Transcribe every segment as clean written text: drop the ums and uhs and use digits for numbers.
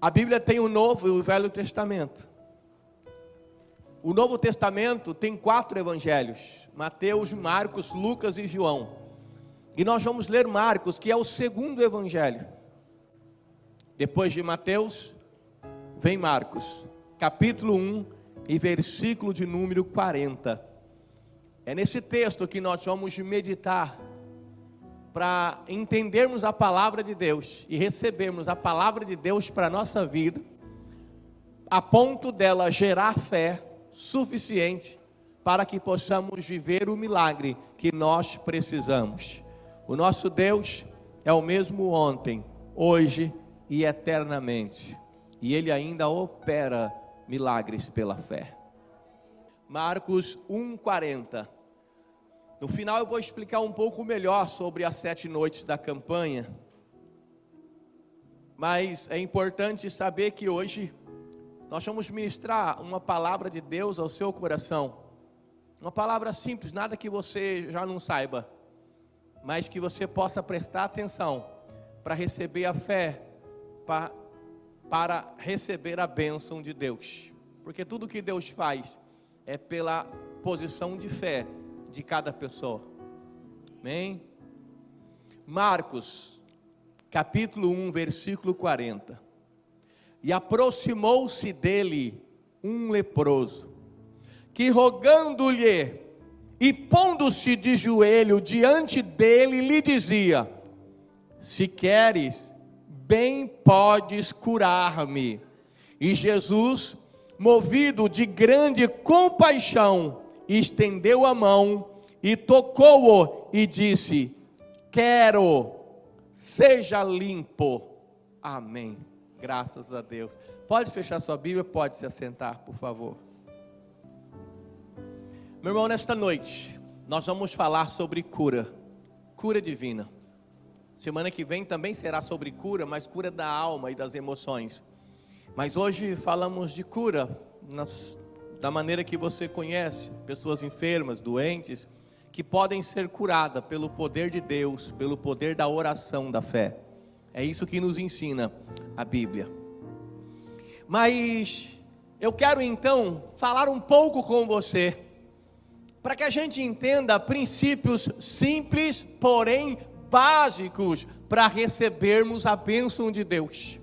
A Bíblia tem o Novo e o Velho Testamento. O Novo Testamento tem 4 evangelhos: Mateus, Marcos, Lucas e João. E nós vamos ler Marcos, que é o segundo evangelho. Depois de Mateus, vem Marcos, capítulo 1 e versículo de número 40. É nesse texto que nós vamos meditar, para entendermos a palavra de Deus e recebermos a palavra de Deus para a nossa vida, a ponto dela gerar fé suficiente para que possamos viver o milagre que nós precisamos. O nosso Deus é o mesmo ontem, hoje e eternamente, e Ele ainda opera milagres pela fé. Marcos 1:40. No final eu vou explicar um pouco melhor sobre as 7 noites da campanha, mas é importante saber que hoje nós vamos ministrar uma palavra de Deus ao seu coração. Uma palavra simples, nada que você já não saiba, mas que você possa prestar atenção para receber a fé, para receber a bênção de Deus. Porque tudo que Deus faz é pela posição de fé de cada pessoa. Amém? Marcos, capítulo 1, versículo 40. E aproximou-se dele um leproso, que rogando-lhe e pondo-se de joelho diante dele, lhe dizia: se queres, bem podes curar-me. E Jesus, movido de grande compaixão, estendeu a mão e tocou-o e disse: quero, seja limpo. Amém. Graças a Deus. Pode fechar sua Bíblia, pode se assentar, por favor. Meu irmão, nesta noite nós vamos falar sobre cura divina. Semana que vem também será sobre cura, mas cura da alma e das emoções. Mas hoje falamos de cura da maneira que você conhece, pessoas enfermas, doentes, que podem ser curadas pelo poder de Deus, pelo poder da oração, da fé. É isso que nos ensina a Bíblia. Mas eu quero então falar um pouco com você, para que a gente entenda princípios simples, porém básicos, para recebermos a bênção de Deus,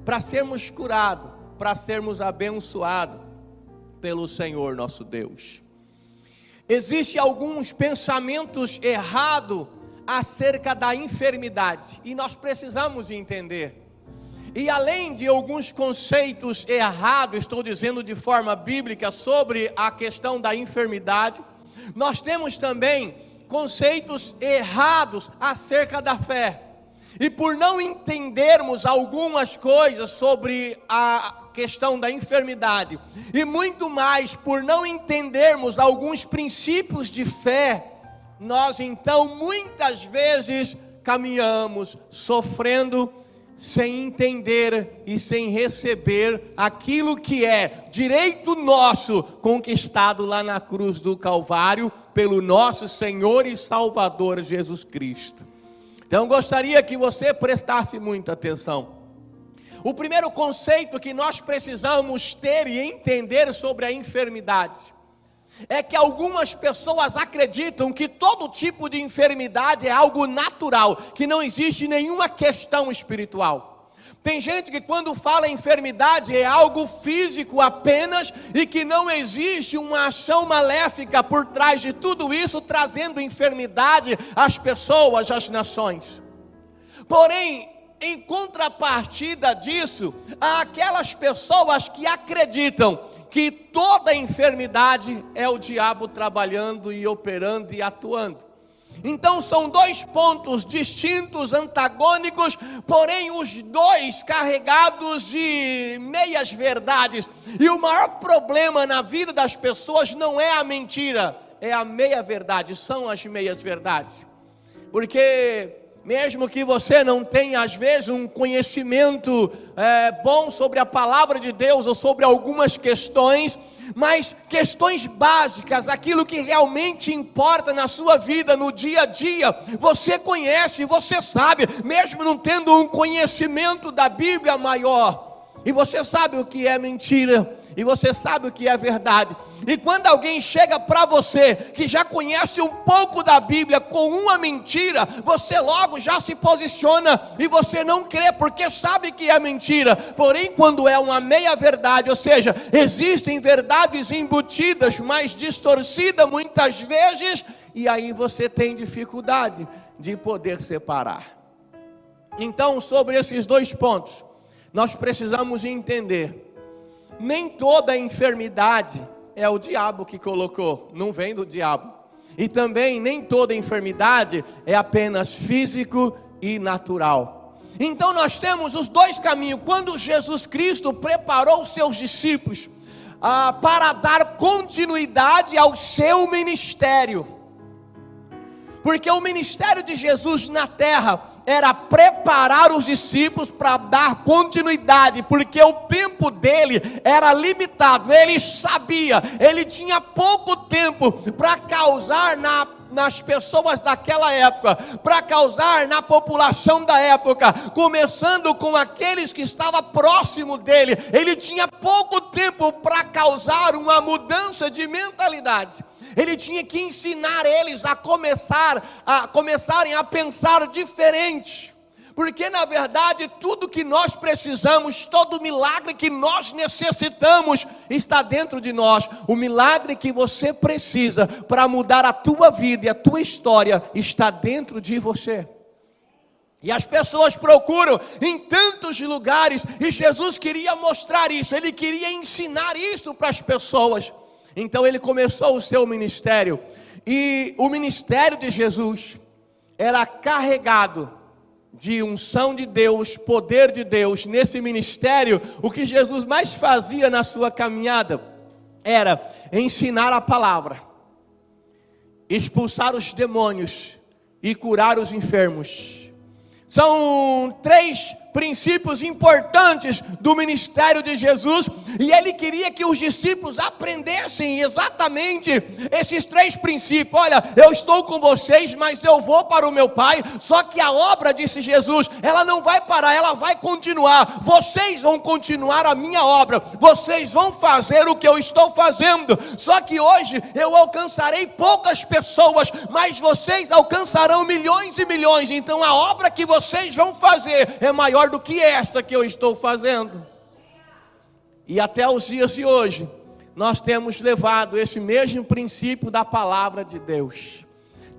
para sermos curados, para sermos abençoados pelo Senhor nosso Deus. Existem alguns pensamentos errados acerca da enfermidade, e nós precisamos entender. E além de alguns conceitos errados, estou dizendo de forma bíblica, sobre a questão da enfermidade, nós temos também conceitos errados acerca da fé. E por não entendermos algumas coisas sobre a questão da enfermidade, e muito mais por não entendermos alguns princípios de fé, nós então muitas vezes caminhamos sofrendo, sem entender e sem receber aquilo que é direito nosso, conquistado lá na cruz do Calvário, pelo nosso Senhor e Salvador Jesus Cristo. Então gostaria que você prestasse muita atenção. O primeiro conceito que nós precisamos ter e entender sobre a enfermidade é que algumas pessoas acreditam que todo tipo de enfermidade é algo natural, que não existe nenhuma questão espiritual. Tem gente que quando fala em enfermidade é algo físico apenas, e que não existe uma ação maléfica por trás de tudo isso, trazendo enfermidade às pessoas, às nações. Porém, em contrapartida disso, há aquelas pessoas que acreditam que toda enfermidade é o diabo trabalhando e operando e atuando. Então são dois pontos distintos, antagônicos, porém os dois carregados de meias verdades. E o maior problema na vida das pessoas não é a mentira, é a meia verdade, são as meias verdades. Porque mesmo que você não tenha às vezes um conhecimento bom sobre a palavra de Deus ou sobre algumas questões, mas questões básicas, aquilo que realmente importa na sua vida, no dia a dia, você conhece, você sabe, mesmo não tendo um conhecimento da Bíblia maior. E você sabe o que é mentira, e você sabe o que é verdade. E quando alguém chega para você, que já conhece um pouco da Bíblia, com uma mentira, você logo já se posiciona, e você não crê, porque sabe que é mentira. Porém, quando é uma meia verdade, ou seja, existem verdades embutidas, mas distorcidas muitas vezes, e aí você tem dificuldade de poder separar. Então, sobre esses dois pontos, nós precisamos entender: nem toda enfermidade é o diabo que colocou, não vem do diabo. E também nem toda enfermidade é apenas físico e natural. Então nós temos os dois caminhos. Quando Jesus Cristo preparou os seus discípulos para dar continuidade ao seu ministério, porque o ministério de Jesus na terra era preparar os discípulos para dar continuidade, porque o tempo dele era limitado. Ele sabia, ele tinha pouco tempo para causar nas pessoas daquela época, para causar na população da época, começando com aqueles que estavam próximo dele. Ele tinha pouco tempo para causar uma mudança de mentalidade. Ele tinha que ensinar eles a começarem a pensar diferente. Porque na verdade tudo que nós precisamos, todo milagre que nós necessitamos está dentro de nós. O milagre que você precisa para mudar a tua vida e a tua história está dentro de você. E as pessoas procuram em tantos lugares, e Jesus queria mostrar isso, ele queria ensinar isso para as pessoas. Então ele começou o seu ministério, e o ministério de Jesus era carregado de unção de Deus, poder de Deus. Nesse ministério, o que Jesus mais fazia na sua caminhada era ensinar a palavra, expulsar os demônios e curar os enfermos. São 3 princípios importantes do ministério de Jesus, e ele queria que os discípulos aprendessem exatamente esses 3 princípios. Olha, eu estou com vocês, mas eu vou para o meu Pai. Só que a obra, disse Jesus, ela não vai parar, ela vai continuar. Vocês vão continuar a minha obra, vocês vão fazer o que eu estou fazendo. Só que hoje eu alcançarei poucas pessoas, mas vocês alcançarão milhões e milhões. Então a obra que vocês vão fazer é maior do que esta que eu estou fazendo. E até os dias de hoje nós temos levado esse mesmo princípio da palavra de Deus.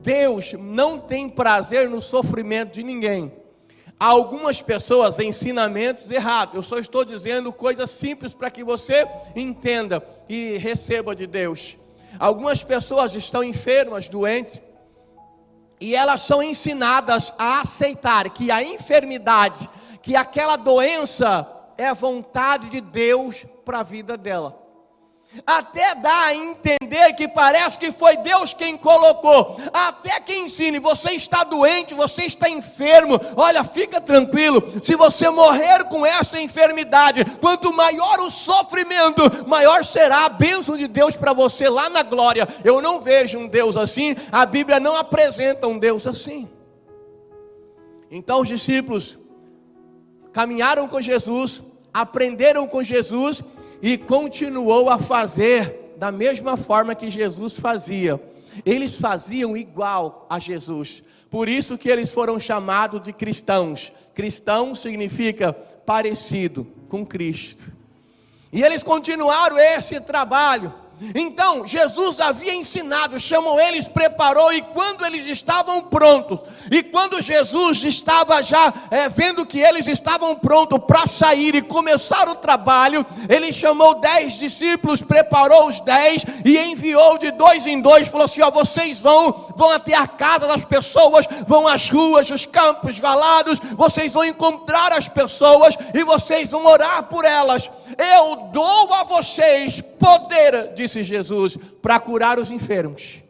Deus não tem prazer no sofrimento de ninguém. Há algumas pessoas ensinamentos errados. Eu só estou dizendo coisas simples para que você entenda e receba de Deus. Algumas pessoas estão enfermas, doentes, e elas são ensinadas a aceitar que a enfermidade, que aquela doença é vontade de Deus para a vida dela. Até dá a entender que parece que foi Deus quem colocou. Até que ensine: você está doente, você está enfermo, olha, fica tranquilo, se você morrer com essa enfermidade, quanto maior o sofrimento, maior será a bênção de Deus para você lá na glória. Eu não vejo um Deus assim, a Bíblia não apresenta um Deus assim. Então os discípulos caminharam com Jesus, aprenderam com Jesus, e continuou a fazer da mesma forma que Jesus fazia. Eles faziam igual a Jesus. Por isso que eles foram chamados de cristãos. Cristão significa parecido com Cristo. E eles continuaram esse trabalho. Então Jesus havia ensinado, chamou eles, preparou, e quando eles estavam prontos, e quando Jesus estava já vendo que eles estavam prontos para sair e começar o trabalho, ele chamou 10 discípulos, preparou os 10 e enviou de 2 em 2, falou assim: ó, vocês vão até a casa das pessoas, vão às ruas, os campos valados, vocês vão encontrar as pessoas e vocês vão orar por elas. Eu dou a vocês poder, disse Jesus, para curar os enfermos,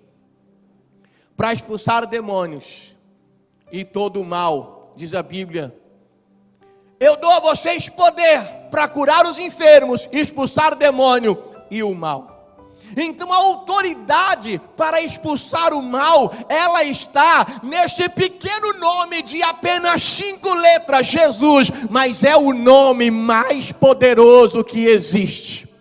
para expulsar demônios e todo o mal, diz a Bíblia. Eu dou a vocês poder para curar os enfermos, expulsar demônio e o mal. Então a autoridade para expulsar o mal, ela está neste pequeno nome de apenas 5 letras, Jesus, mas é o nome mais poderoso que existe.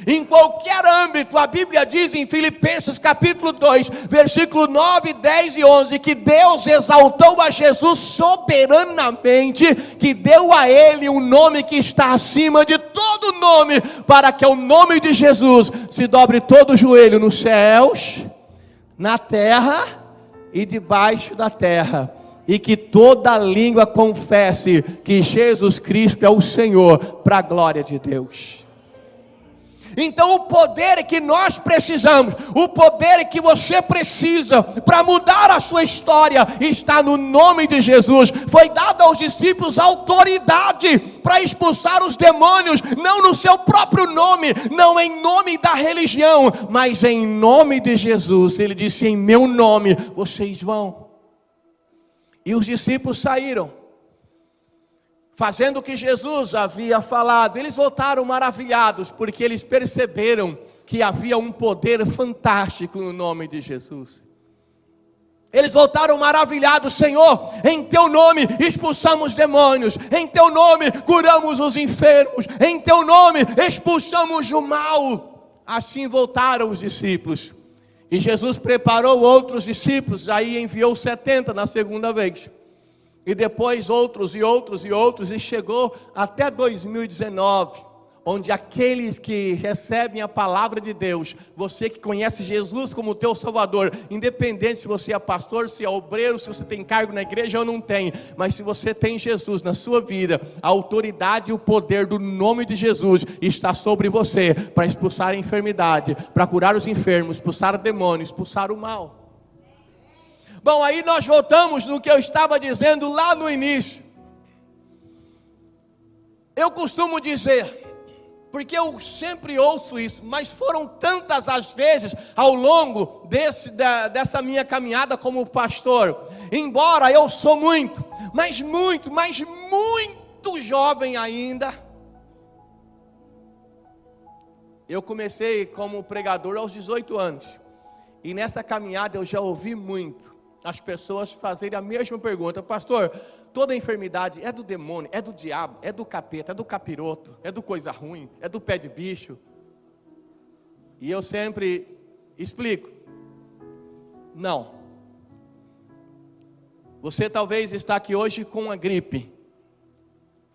Em qualquer âmbito, a Bíblia diz em Filipenses capítulo 2, versículo 9, 10 e 11, que Deus exaltou a Jesus soberanamente, que deu a Ele um nome que está acima de todo nome, para que ao nome de Jesus se dobre todo o joelho nos céus, na terra e debaixo da terra, e que toda língua confesse que Jesus Cristo é o Senhor, para a glória de Deus. Então o poder que nós precisamos, o poder que você precisa para mudar a sua história, está no nome de Jesus. Foi dado aos discípulos autoridade para expulsar os demônios, não no seu próprio nome, não em nome da religião, mas em nome de Jesus. Ele disse: em meu nome vocês vão. E os discípulos saíram, fazendo o que Jesus havia falado. Eles voltaram maravilhados, porque eles perceberam que havia um poder fantástico no nome de Jesus. Eles voltaram maravilhados: Senhor, em teu nome expulsamos demônios, em teu nome curamos os enfermos, em teu nome expulsamos o mal. Assim voltaram os discípulos. E Jesus preparou outros discípulos, aí enviou 70 na segunda vez. E depois outros e outros e outros, e chegou até 2019, onde aqueles que recebem a palavra de Deus, você que conhece Jesus como teu Salvador, independente se você é pastor, se é obreiro, se você tem cargo na igreja ou não tem, mas se você tem Jesus na sua vida, a autoridade e o poder do nome de Jesus está sobre você, para expulsar a enfermidade, para curar os enfermos, expulsar demônios, expulsar o mal. Bom, aí nós voltamos no que eu estava dizendo lá no início. Eu costumo dizer, porque eu sempre ouço isso, mas foram tantas as vezes ao longo dessa minha caminhada como pastor, embora eu sou muito jovem ainda. Eu comecei como pregador aos 18 anos, e nessa caminhada eu já ouvi muito as pessoas fazerem a mesma pergunta: pastor, toda enfermidade é do demônio, é do diabo, é do capeta, é do capiroto, é do coisa ruim, é do pé de bicho? E eu sempre explico: não. Você talvez está aqui hoje com a gripe.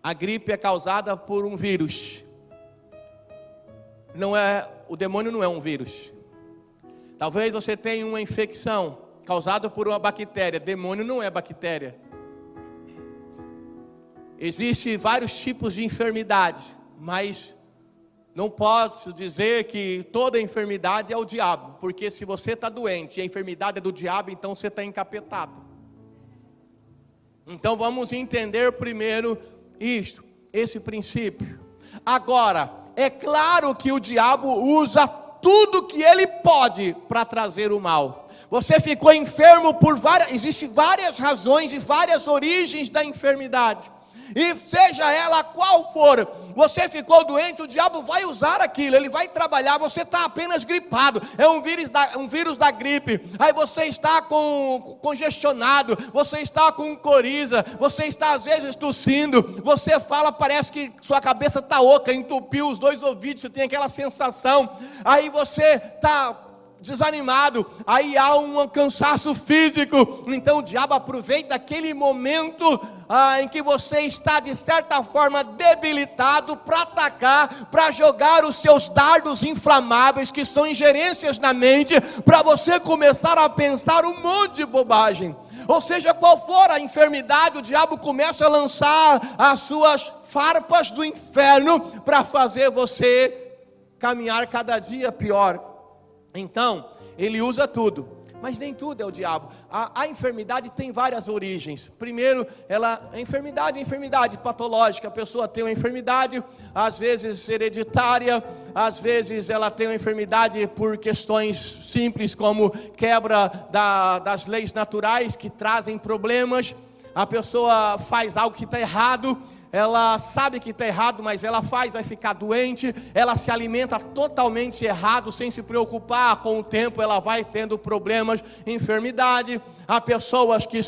A gripe é causada por um vírus. O demônio não é um vírus. Talvez você tenha uma infecção causado por uma bactéria. Demônio não é bactéria. Existem vários tipos de enfermidades, mas não posso dizer que toda enfermidade é o diabo, porque se você está doente e a enfermidade é do diabo, então você está encapetado. Então vamos entender primeiro esse princípio. Agora, é claro que o diabo usa tudo que ele pode para trazer o mal. Você ficou enfermo existem várias razões e várias origens da enfermidade. E seja ela qual for, você ficou doente, o diabo vai usar aquilo, ele vai trabalhar. Você está apenas gripado, é um vírus da gripe. Aí você está congestionado, você está com coriza, você está às vezes tossindo, você fala, parece que sua cabeça está oca, entupiu os 2 ouvidos, você tem aquela sensação. Aí você está desanimado, aí há um cansaço físico. Então o diabo aproveita aquele momento em que você está de certa forma debilitado, para atacar, para jogar os seus dardos inflamáveis, que são ingerências na mente, para você começar a pensar um monte de bobagem. Ou seja, qual for a enfermidade, o diabo começa a lançar as suas farpas do inferno para fazer você caminhar cada dia pior. Então, ele usa tudo, mas nem tudo é o diabo. A enfermidade tem várias origens. Primeiro, a enfermidade patológica. A pessoa tem uma enfermidade, às vezes hereditária, às vezes ela tem uma enfermidade por questões simples, como quebra das leis naturais que trazem problemas. A pessoa faz algo que está errado, ela sabe que está errado, mas ela faz, vai ficar doente, ela se alimenta totalmente errado, sem se preocupar, com o tempo ela vai tendo problemas, enfermidade. Há pessoas que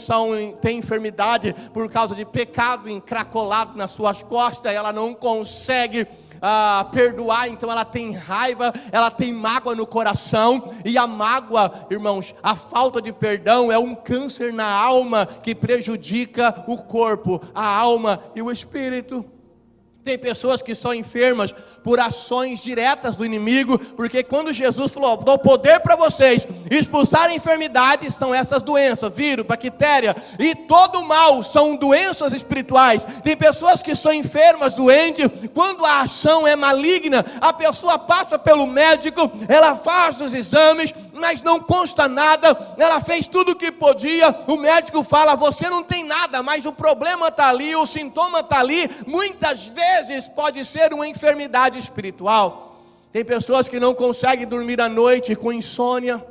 têm enfermidade por causa de pecado encracolado nas suas costas, ela não consegue perdoar, então ela tem raiva, ela tem mágoa no coração, e a mágoa, irmãos, a falta de perdão é um câncer na alma que prejudica o corpo, a alma e o espírito. Tem pessoas que são enfermas por ações diretas do inimigo, porque quando Jesus falou, dou poder para vocês expulsarem enfermidades, são essas doenças, vírus, bactéria, e todo mal são doenças espirituais. Tem pessoas que são enfermas, doentes, quando a ação é maligna, a pessoa passa pelo médico, ela faz os exames, mas não consta nada, ela fez tudo o que podia, o médico fala, você não tem nada, mas o problema está ali, o sintoma está ali, muitas vezes pode ser uma enfermidade espiritual. Tem pessoas que não conseguem dormir à noite com insônia,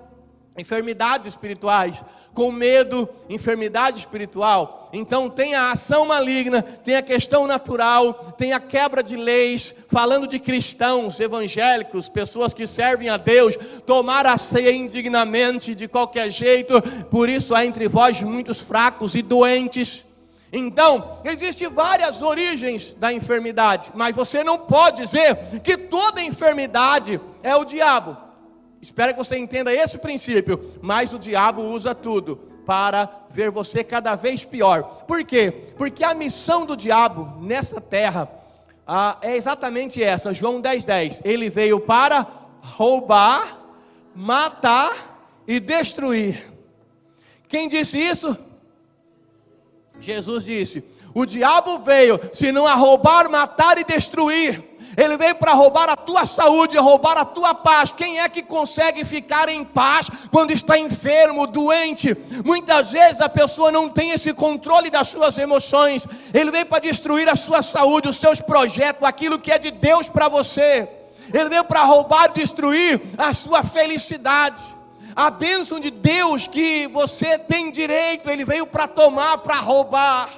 enfermidades espirituais, com medo, enfermidade espiritual. Então tem a ação maligna, tem a questão natural, tem a quebra de leis, falando de cristãos, evangélicos, pessoas que servem a Deus, tomar a ceia indignamente, de qualquer jeito, por isso há entre vós muitos fracos e doentes. Então, existem várias origens da enfermidade, mas você não pode dizer que toda enfermidade é o diabo. Espero que você entenda esse princípio, mas o diabo usa tudo para ver você cada vez pior. Por quê? Porque a missão do diabo nessa terra é exatamente essa, João 10:10. Ele veio para roubar, matar e destruir. Quem disse isso? Jesus disse, o diabo veio, senão a roubar, matar e destruir. Ele veio para roubar a tua saúde, roubar a tua paz. Quem é que consegue ficar em paz quando está enfermo, doente? Muitas vezes a pessoa não tem esse controle das suas emoções. Ele veio para destruir a sua saúde, os seus projetos, aquilo que é de Deus para você. Ele veio para roubar e destruir a sua felicidade. A bênção de Deus que você tem direito, ele veio para tomar, para roubar.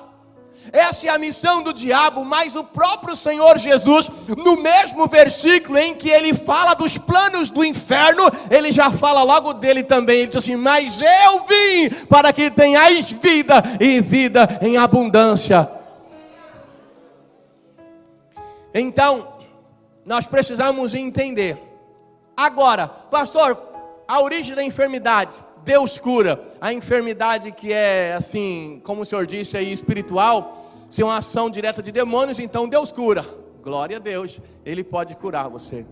Essa é a missão do diabo, mas o próprio Senhor Jesus, no mesmo versículo em que ele fala dos planos do inferno, ele já fala logo dele também. Ele diz assim, mas eu vim para que tenhais vida e vida em abundância. Então, nós precisamos entender. Agora, pastor, a origem da enfermidade, Deus cura. A enfermidade que é assim, como o senhor disse aí, espiritual, se é uma ação direta de demônios, então Deus cura. Glória a Deus, Ele pode curar você.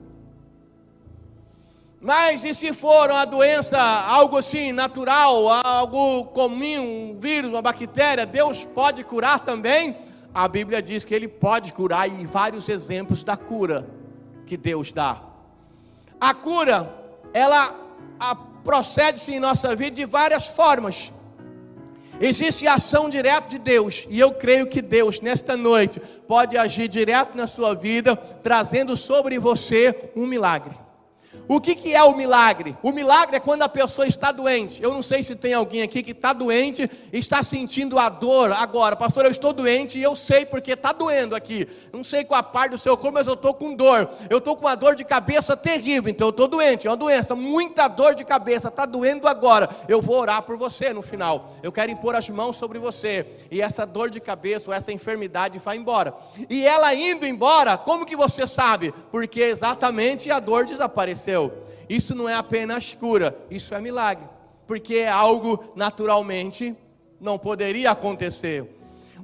Mas e se for uma doença, algo assim, natural, algo comum, um vírus, uma bactéria, Deus pode curar também? A Bíblia diz que Ele pode curar, e vários exemplos da cura que Deus dá. A cura, ela procede-se em nossa vida de várias formas. Existe a ação direta de Deus, e eu creio que Deus nesta noite pode agir direto na sua vida, trazendo sobre você um milagre. O que é o milagre? O milagre é quando a pessoa está doente. Eu não sei se tem alguém aqui que está doente e está sentindo a dor agora. Pastor, eu estou doente e eu sei porque está doendo aqui. Não sei qual a parte do seu corpo, mas eu estou com dor. Eu estou com uma dor de cabeça terrível, então eu estou doente. É uma doença, muita dor de cabeça, está doendo agora. Eu vou orar por você no final. Eu quero impor as mãos sobre você. E essa dor de cabeça ou essa enfermidade vai embora. E ela indo embora, como que você sabe? Porque exatamente a dor desapareceu. Isso não é apenas cura, isso é milagre, porque é algo naturalmente não poderia acontecer.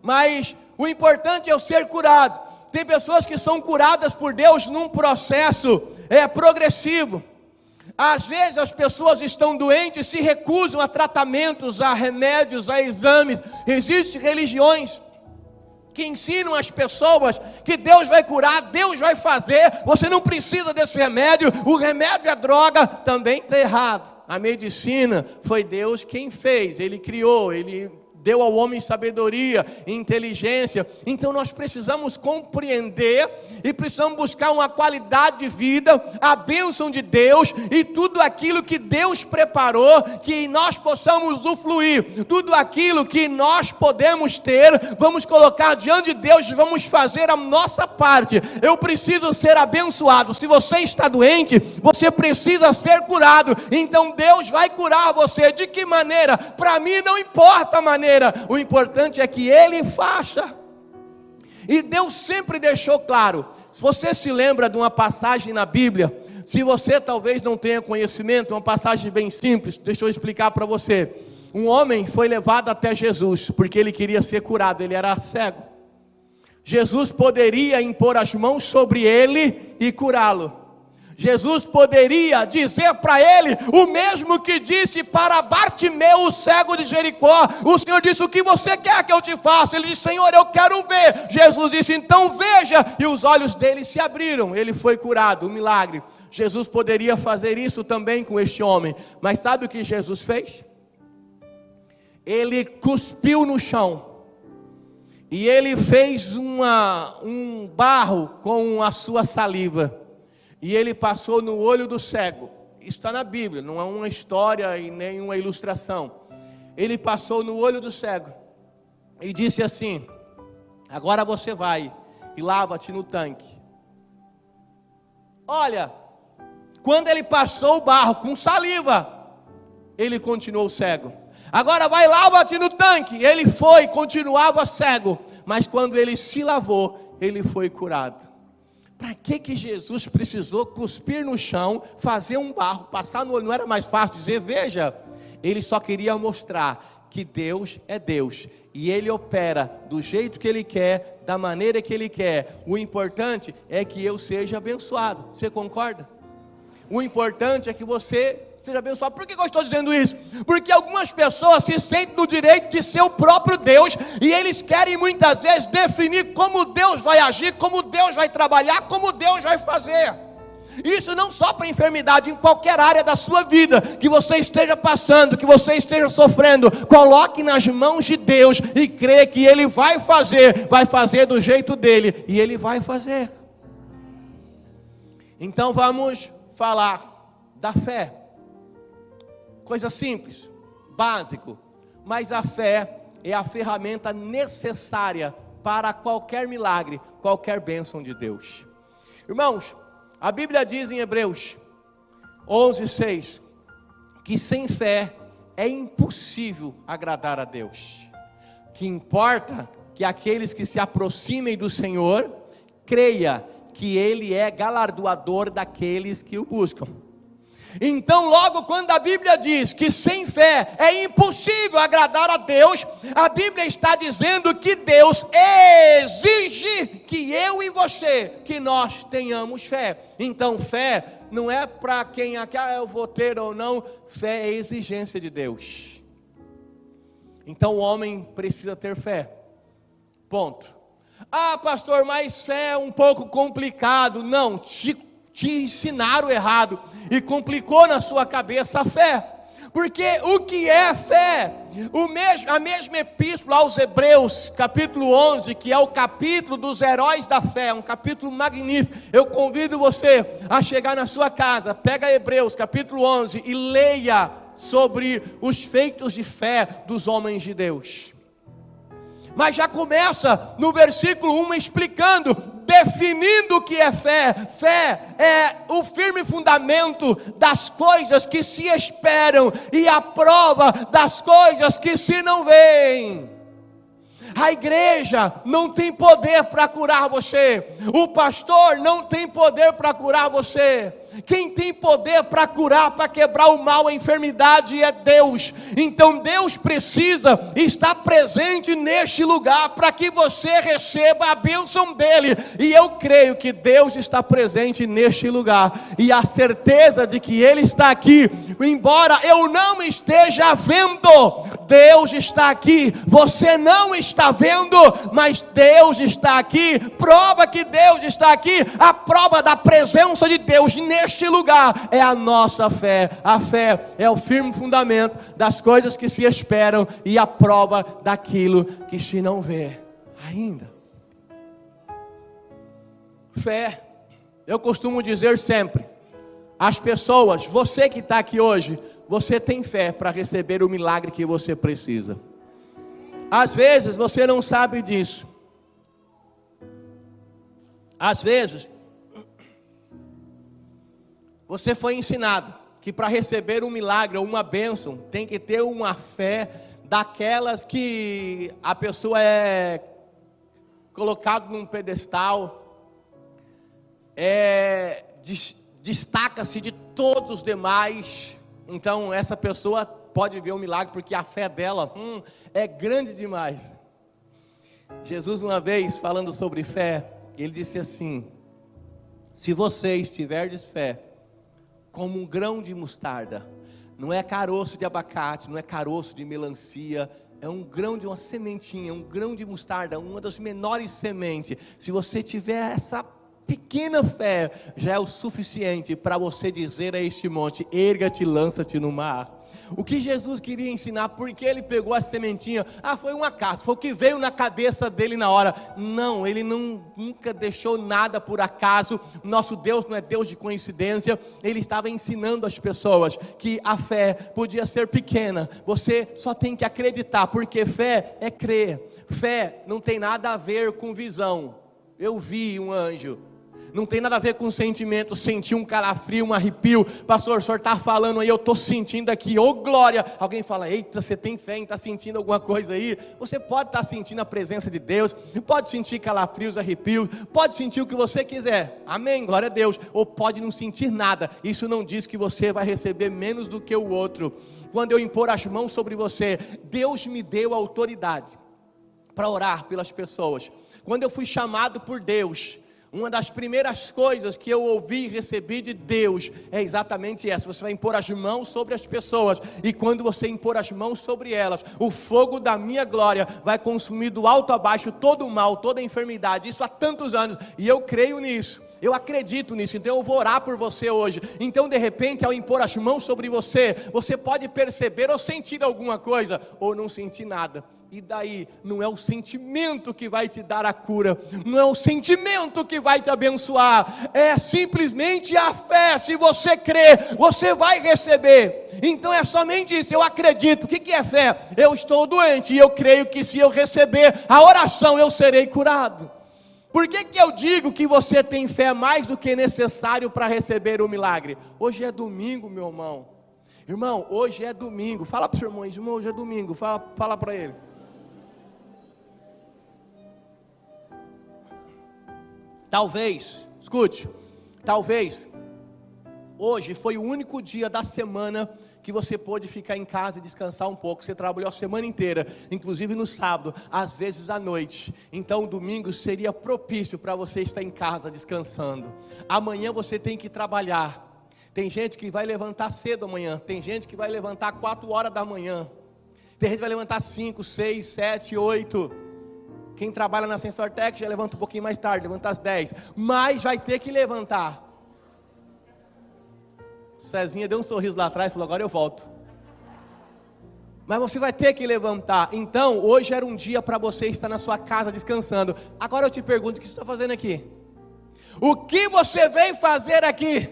Mas o importante é o ser curado. Tem pessoas que são curadas por Deus num processo progressivo. Às vezes as pessoas estão doentes, se recusam a tratamentos, a remédios, a exames. Existem religiões que ensinam as pessoas que Deus vai curar, Deus vai fazer, você não precisa desse remédio, o remédio é droga, também está errado. A medicina foi Deus quem fez, Ele criou, Ele deu ao homem sabedoria, inteligência. Então nós precisamos compreender e precisamos buscar uma qualidade de vida, a bênção de Deus e tudo aquilo que Deus preparou, que nós possamos usufruir, tudo aquilo que nós podemos ter, vamos colocar diante de Deus e vamos fazer a nossa parte. Eu preciso ser abençoado. Se você está doente, você precisa ser curado. Então Deus vai curar você. De que maneira? Para mim não importa a maneira. O importante é que Ele faça. E Deus sempre deixou claro. Se você se lembra de uma passagem na Bíblia, se você talvez não tenha conhecimento, uma passagem bem simples, deixa eu explicar para você. Um homem foi levado até Jesus, porque ele queria ser curado, ele era cego. Jesus poderia impor as mãos sobre ele e curá-lo. Jesus poderia dizer para ele o mesmo que disse para Bartimeu, o cego de Jericó. O Senhor disse: o que você quer que eu te faça? Ele disse: Senhor, eu quero ver. Jesus disse: então veja. E os olhos dele se abriram, ele foi curado, um milagre. Jesus poderia fazer isso também com este homem, mas sabe o que Jesus fez? Ele cuspiu no chão, e ele fez um barro com a sua saliva, e ele passou no olho do cego. Isso está na Bíblia, não é uma história e nem uma ilustração. Ele passou no olho do cego e disse assim: agora você vai e lava-te no tanque. Olha, quando ele passou o barro com saliva, ele continuou cego. Agora vai, lava-te no tanque. Ele foi, continuava cego, mas quando ele se lavou, ele foi curado. Para que Jesus precisou cuspir no chão, fazer um barro, passar no olho? Não era mais fácil dizer: veja? Ele só queria mostrar que Deus é Deus, e Ele opera do jeito que Ele quer, da maneira que Ele quer. O importante é que eu seja abençoado. Você concorda? O importante é que você seja abençoado. Por que eu estou dizendo isso? Porque algumas pessoas se sentem no direito de ser o próprio Deus, e eles querem muitas vezes definir como Deus vai agir, como Deus vai trabalhar, como Deus vai fazer. Isso não só para enfermidade, em qualquer área da sua vida que você esteja passando, que você esteja sofrendo, coloque nas mãos de Deus e crê que Ele vai fazer do jeito dele, e Ele vai fazer. Então vamos falar da fé. Coisa simples, básico, mas a fé é a ferramenta necessária para qualquer milagre, qualquer bênção de Deus. Irmãos, a Bíblia diz em Hebreus 11:6 que sem fé é impossível agradar a Deus. Que importa que aqueles que se aproximem do Senhor creia que Ele é galardoador daqueles que o buscam. Então, logo quando a Bíblia diz que sem fé é impossível agradar a Deus, a Bíblia está dizendo que Deus exige que eu e você, que nós tenhamos fé. Então, fé não é para quem aqui, eu vou ter ou não. Fé é exigência de Deus. Então, o homem precisa ter fé. Ponto. Ah, pastor, mas fé é um pouco complicado. Não, te ensinaram errado e complicou na sua cabeça a fé. Porque o que é fé? A mesma epístola aos Hebreus, capítulo 11, que é o capítulo dos heróis da fé, um capítulo magnífico. Eu convido você a chegar na sua casa, pega Hebreus, capítulo 11, e leia sobre os feitos de fé dos homens de Deus. Mas já começa no versículo 1 explicando, definindo o que é fé. Fé é o firme fundamento das coisas que se esperam e a prova das coisas que se não veem. A igreja não tem poder para curar você. O pastor não tem poder para curar você. Quem tem poder para curar, para quebrar o mal, a enfermidade é Deus. Então Deus precisa estar presente neste lugar para que você receba a bênção dele. E eu creio que Deus está presente neste lugar. E a certeza de que Ele está aqui, embora eu não esteja vendo, Deus está aqui. Você não está vendo, mas Deus está aqui. Prova que Deus está aqui. A prova da presença de Deus neste lugar é a nossa fé. A fé é o firme fundamento das coisas que se esperam e a prova daquilo que se não vê ainda. Fé, eu costumo dizer sempre, as pessoas, você que está aqui hoje, você tem fé para receber o milagre que você precisa. Às vezes você não sabe disso. Às vezes você foi ensinado que para receber um milagre ou uma bênção tem que ter uma fé daquelas que a pessoa é colocada num pedestal, destaca-se de todos os demais. Então essa pessoa pode ver um milagre porque a fé dela é grande demais. Jesus uma vez falando sobre fé, ele disse assim: se vocês tiverdes fé como um grão de mostarda, não é caroço de abacate, não é caroço de melancia, é um grão de uma sementinha, um grão de mostarda, uma das menores sementes. Se você tiver essa pequena fé, já é o suficiente para você dizer a este monte: erga-te, lança-te no mar. O que Jesus queria ensinar, porque ele pegou a sementinha, foi um acaso, foi o que veio na cabeça dele na hora. Não, ele nunca deixou nada por acaso. Nosso Deus não é Deus de coincidência. Ele estava ensinando as pessoas que a fé podia ser pequena, você só tem que acreditar, porque fé é crer. Fé não tem nada a ver com visão. Eu vi um anjo. Não tem nada a ver com sentimento, sentir um calafrio, um arrepio. Pastor, o senhor está falando aí, eu estou sentindo aqui, ô glória. Alguém fala: eita, você tem fé em estar sentindo alguma coisa aí? Você pode estar sentindo a presença de Deus, pode sentir calafrios, arrepios, pode sentir o que você quiser, amém, glória a Deus. Ou pode não sentir nada, isso não diz que você vai receber menos do que o outro. Quando eu impor as mãos sobre você, Deus me deu autoridade para orar pelas pessoas. Quando eu fui chamado por Deus, uma das primeiras coisas que eu ouvi e recebi de Deus é exatamente essa: você vai impor as mãos sobre as pessoas, e quando você impor as mãos sobre elas, o fogo da minha glória vai consumir do alto a baixo todo o mal, toda a enfermidade. Isso há tantos anos, e eu creio nisso. Eu acredito nisso, então eu vou orar por você hoje. Então de repente, ao impor as mãos sobre você, você pode perceber ou sentir alguma coisa, ou não sentir nada. E daí, não é o sentimento que vai te dar a cura, não é o sentimento que vai te abençoar, é simplesmente a fé. Se você crer, você vai receber. Então é somente isso: eu acredito. O que é fé? Eu estou doente e eu creio que se eu receber a oração, eu serei curado. Por que eu digo que você tem fé mais do que necessário para receber o milagre? Hoje é domingo, meu irmão. Irmão, hoje é domingo. Fala para o seu irmão: irmão, hoje é domingo. Fala para ele. Talvez, escute, talvez hoje foi o único dia da semana que você pôde ficar em casa e descansar um pouco. Você trabalhou a semana inteira, inclusive no sábado, às vezes à noite. Então o domingo seria propício para você estar em casa descansando. Amanhã você tem que trabalhar. Tem gente que vai levantar cedo amanhã, tem gente que vai levantar 4 horas da manhã, tem gente que vai levantar 5, 6, 7, 8. Quem trabalha na Sensor Tech já levanta um pouquinho mais tarde, levanta às 10, mas vai ter que levantar. Cezinha deu um sorriso lá atrás e falou: agora eu volto. Mas você vai ter que levantar. Então hoje era um dia para você estar na sua casa descansando. Agora eu te pergunto: o que você está fazendo aqui? O que você veio fazer aqui?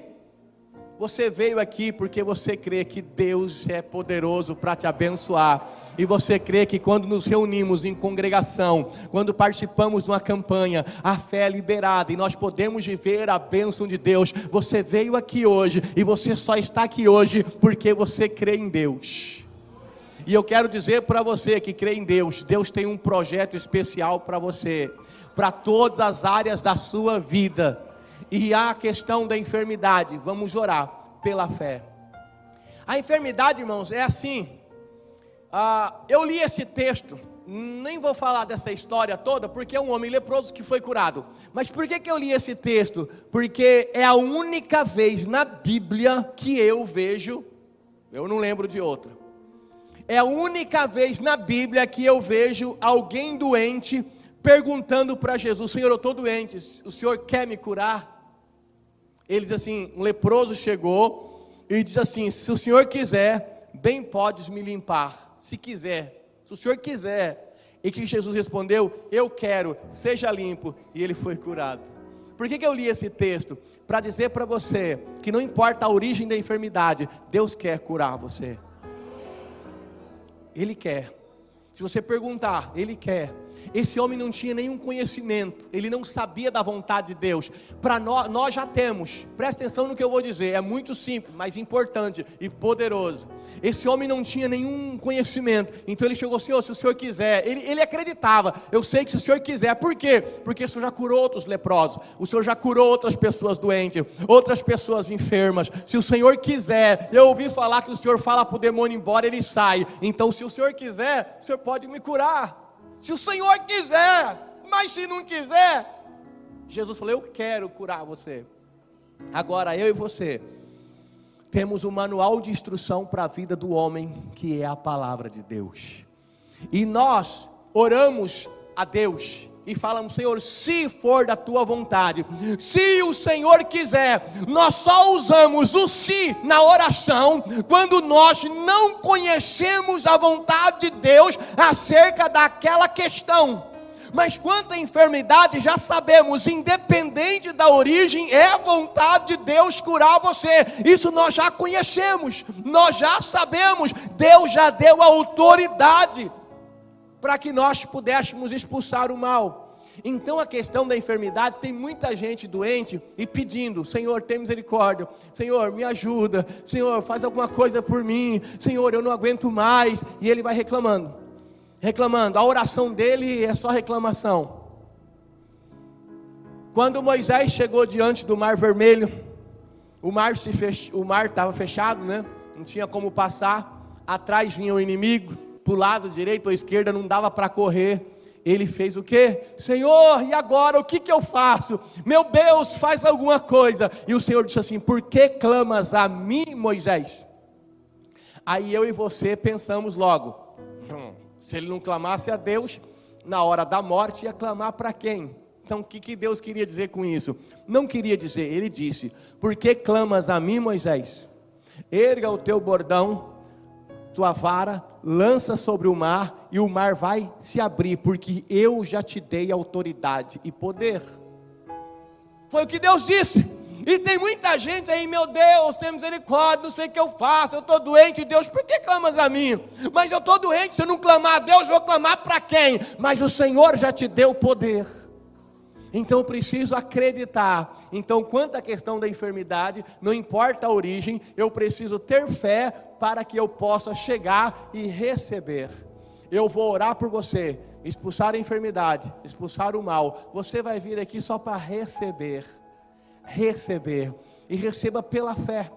Você veio aqui porque você crê que Deus é poderoso para te abençoar. E você crê que quando nos reunimos em congregação, quando participamos de uma campanha, a fé é liberada e nós podemos viver a bênção de Deus. Você veio aqui hoje e você só está aqui hoje porque você crê em Deus. E eu quero dizer para você que crê em Deus, Deus tem um projeto especial para você, para todas as áreas da sua vida. E a questão da enfermidade, vamos orar pela fé. A enfermidade, irmãos, é assim. Eu li esse texto, nem vou falar dessa história toda, porque é um homem leproso que foi curado. Mas por que eu li esse texto? Porque é a única vez na Bíblia que eu vejo, eu não lembro de outra, É a única vez na Bíblia que eu vejo alguém doente perguntando para Jesus: Senhor, eu estou doente, o Senhor quer me curar? Ele diz assim, um leproso chegou e diz assim: se o Senhor quiser, bem podes me limpar, se quiser, se o Senhor quiser. E que Jesus respondeu: eu quero, seja limpo, e ele foi curado. Por que eu li esse texto? Para dizer para você que não importa a origem da enfermidade, Deus quer curar você. Ele quer. Se você perguntar, Ele quer. Esse homem não tinha nenhum conhecimento, ele não sabia da vontade de Deus. Para nós já temos, presta atenção no que eu vou dizer, é muito simples, mas importante e poderoso. Esse homem não tinha nenhum conhecimento, então ele chegou: Senhor, se o Senhor quiser. Ele acreditava: eu sei que se o Senhor quiser. Por quê? Porque o Senhor já curou outros leprosos, o Senhor já curou outras pessoas doentes, outras pessoas enfermas. Se o Senhor quiser, eu ouvi falar que o Senhor fala para o demônio ir embora, ele sai. Então se o Senhor quiser, o Senhor pode me curar. Se o Senhor quiser, mas se não quiser, Jesus falou: eu quero curar você. Agora eu e você temos um manual de instrução para a vida do homem, que é a palavra de Deus. E nós oramos a Deus e falamos: Senhor, se for da tua vontade, se o Senhor quiser. Nós só usamos o se na oração quando nós não conhecemos a vontade de Deus acerca daquela questão. Mas quanto à enfermidade, já sabemos, independente da origem, é a vontade de Deus curar você. Isso nós já conhecemos, nós já sabemos. Deus já deu a autoridade para que nós pudéssemos expulsar o mal. Então a questão da enfermidade, tem muita gente doente e pedindo: Senhor, tem misericórdia, Senhor, me ajuda, Senhor, faz alguma coisa por mim, Senhor, eu não aguento mais. E ele vai reclamando, a oração dele é só reclamação. Quando Moisés chegou diante do Mar Vermelho, o mar estava fechado, né? Não tinha como passar. Atrás vinha o inimigo, para o lado direito ou esquerda não dava para correr. Ele fez o quê? Senhor, e agora o que eu faço? Meu Deus, faz alguma coisa. E o Senhor disse assim: por que clamas a mim, Moisés? Aí eu e você pensamos logo: se ele não clamasse a Deus, na hora da morte ia clamar para quem? Então o que Deus queria dizer com isso? Não queria dizer, ele disse: por que clamas a mim, Moisés? Erga o teu bordão, tua vara, lança sobre o mar, e o mar vai se abrir, porque eu já te dei autoridade e poder. Foi o que Deus disse. E tem muita gente aí: meu Deus, tem misericórdia, não sei o que eu faço, eu estou doente. Deus, por que clamas a mim? Mas eu estou doente, se eu não clamar a Deus, vou clamar para quem? Mas o Senhor já te deu poder. Então eu preciso acreditar. Então, quanto à questão da enfermidade, não importa a origem, eu preciso ter fé para que eu possa chegar e receber. Eu vou orar por você, expulsar a enfermidade, expulsar o mal. Você vai vir aqui só para receber, e receba pela fé.